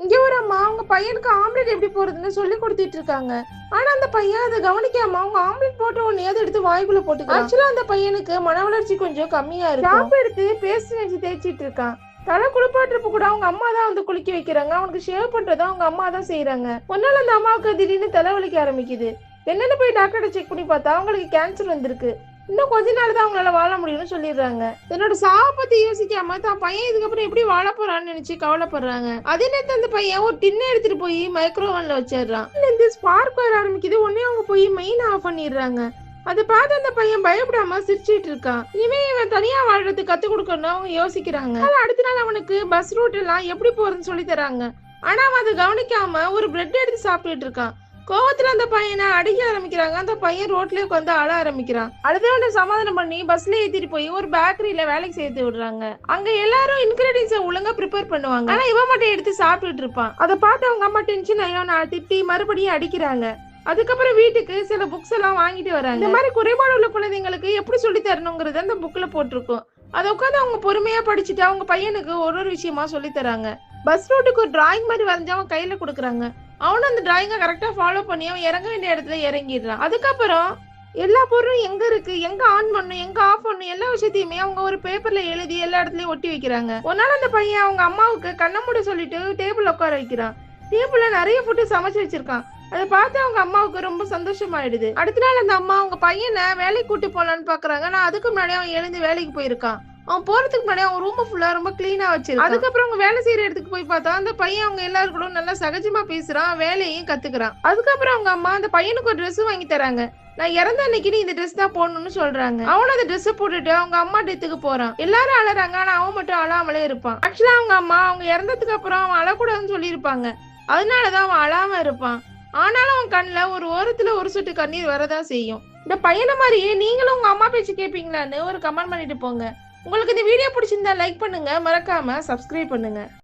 இங்க ஒரு அம்மா அவங்க பையனுக்கு ஆம்லெட் எப்படி போறதுன்னு சொல்லி கொடுத்துட்டு இருக்காங்க. ஆனா அந்த பையன் அதை கவனிக்காம அவங்க ஆம்லெட் போட்ட உடனே அதை எடுத்து வாய்க்குள்ள போட்டுக்கலாம். ஆக்சுவலா அந்த பையனுக்கு மன வளர்ச்சி கொஞ்சம் கம்மியா இருக்கு. ஷாம்பு எடுத்து பேஸ்ட் வச்சு தேய்ச்சிட்டு இருக்கான். தலை குளிப்பாட்டுறப்ப கூட அவங்க அம்மா தான் வந்து குளிக்க வைக்கிறாங்க. அவனுக்கு ஷேவ் பண்றதும் அவங்க அம்மா தான் செய்யறாங்க. ஒரு நாள் அந்த அம்மாவுக்கு திடீர்னு தலைவலிக்க ஆரம்பிக்குது. என்னன்னு போய் டாக்டர்கிட்ட செக் பண்ணி பார்த்தா அவங்களுக்கு கேன்சர் வந்திருக்கு. இன்னும் கொஞ்ச நாள் தான் அவங்களால வாழ முடியும்னு சொல்லிடுறாங்க. தன்னோட சாவை பத்தி யோசிக்காம தான் பையன் இதுக்கப்புறம் எப்படி வாழ போறான்னு நினைச்சு கவலைப்படுறாங்க. அதே நேரத்தில் அந்த பையன் ஒரு டின்னை எடுத்துட்டு போய் மைக்ரோவன்ல வச்சிடறான். இந்த ஸ்பார்க் வர ஆரம்பிக்குது. உடனே அவங்க போய் மெயின் ஆஃப் பண்ணிடுறாங்க. அதை பார்த்து அந்த பையன் பயப்படாம சிரிச்சிட்டு இருக்கான். இனிமே இவன் தனியா வாழ்றதுக்கு கத்து கொடுக்கணும்னு அவங்க யோசிக்கிறாங்க. அடுத்த நாள் அவனுக்கு பஸ் ரூட் எல்லாம் எப்படி போறதுன்னு சொல்லி தராங்க. ஆனா அவன் அதை கவனிக்காம ஒரு பிரெட் எடுத்து சாப்பிட்டுட்டு இருக்கான். கோவத்துல அந்த பையனை அடிக்க ஆரம்பிக்கிறாங்க. அந்த பையன் ரோட்லயே உட்காந்து அழ ஆரம்பிக்கிறான். அடுத்தவனை சமாதானம் பண்ணி பஸ்ல ஏத்திட்டு போய் ஒரு பேக்கரியில வேலைக்கு சேர்த்து விடுறாங்க. அங்க எல்லாரும் இன்கிரீடியன்ஸை ஒழுங்கா ப்ரிப்பேர் பண்ணுவாங்க. ஆனா இவன் மட்டும் எடுத்து சாப்பிட்டுட்டு இருப்பான். அதை பார்த்து அவங்க அம்மா டென்ஷன் ஆயோ நான் திட்டி மறுபடியும் அடிக்கிறாங்க. அதுக்கப்புறம் வீட்டுக்கு சில புக்ஸ் எல்லாம் வாங்கிட்டு வராங்க. இந்த மாதிரி குறைபாடு உள்ள குழந்தைங்களுக்கு எப்படி சொல்லி தரணுங்கிறது அந்த புக்ல போட்டிருக்கும். அதை உட்காந்து அவங்க பொறுமையா படிச்சுட்டு அவங்க பையனுக்கு ஒரு விஷயமா சொல்லி தராங்க. பஸ் ரூட்டுக்கு ஒரு டிராயிங் மாதிரி வரைஞ்சு அவன் கையில கொடுக்குறாங்க. அவனும் அந்த டிராயிங்கை கரெக்டா ஃபாலோ பண்ணி அவன் இறங்க வேண்டிய இடத்துல இறங்கிடுறான். அதுக்கப்புறம் எல்லா பொருளும் எங்க இருக்கு, எங்க ஆன் பண்ணும், எங்க ஆஃப் பண்ணும், எல்லா விஷயத்தையுமே அவங்க ஒரு பேப்பர்ல எழுதி எல்லா இடத்துலயும் ஒட்டி வைக்கிறாங்க. ஒரு நாள் அந்த பையன் அவங்க அம்மாவுக்கு கண்ண மூட சொல்லிட்டு டேபிள் உட்கார வைக்கிறான். டேபிள்ல நிறைய ஃபுட்டு சமைச்சு வச்சிருக்கான். அதை பார்த்து அவங்க அம்மாவுக்கு ரொம்ப சந்தோஷமாயிடுது. அடுத்த நாள் அந்த அம்மா அவங்க பையனை வேலைக்கு கூட்டு போலான்னு பாக்குறாங்க. நான் அதுக்கு முன்னாடி அவன் எழுந்து வேலைக்கு போயிருக்கான். அவன் போறதுக்கு முன்னாடி அவன் ரூம் ஃபுல்லா ரொம்ப கிளீனா வச்சிருக்கான். அதுக்கப்புறம் அவங்க வேலை செய்யற இடத்துக்கு போய் பார்த்தா அந்த பையன் அவங்க எல்லாரும் கூட நல்லா சகஜமா பேசுறான், வேலையும் கத்துக்கிறான். அதுக்கப்புறம் அவங்க அம்மா அந்த பையனுக்கு ஒரு ட்ரெஸ் வாங்கி தராங்க. நான் இறந்த அன்னைக்கு நீ இந்த ட்ரெஸ் தான் போடணும்னு சொல்றாங்க. அவனும் அந்த ட்ரெஸ் போட்டுட்டு அவங்க அம்மா டெத்துக்கு போறான். எல்லாரும் அழறாங்க. ஆனா அவன் மட்டும் அழாமலே இருப்பான். ஆக்சுவலா அவங்க அம்மா அவங்க இறந்ததுக்கு அப்புறம் அவன் அழக்கூடாதுன்னு சொல்லியிருப்பாங்க. அதனாலதான் அவன் அழாம இருப்பான். ஆனாலும் அவன் கண்ணுல ஒரு ஓரத்துல ஒரு சொட்டு கண்ணீர் வரதான் செய்யும். இந்த பையனை மாதிரியே நீங்களும் உங்க அம்மா பேச்சு கேட்பீங்களான்னு ஒரு கமெண்ட் பண்ணிட்டு போங்க. உங்களுக்கு இந்த வீடியோ பிடிச்சிருந்தா லைக் பண்ணுங்க, மறக்காம சப்ஸ்கிரைப் பண்ணுங்க.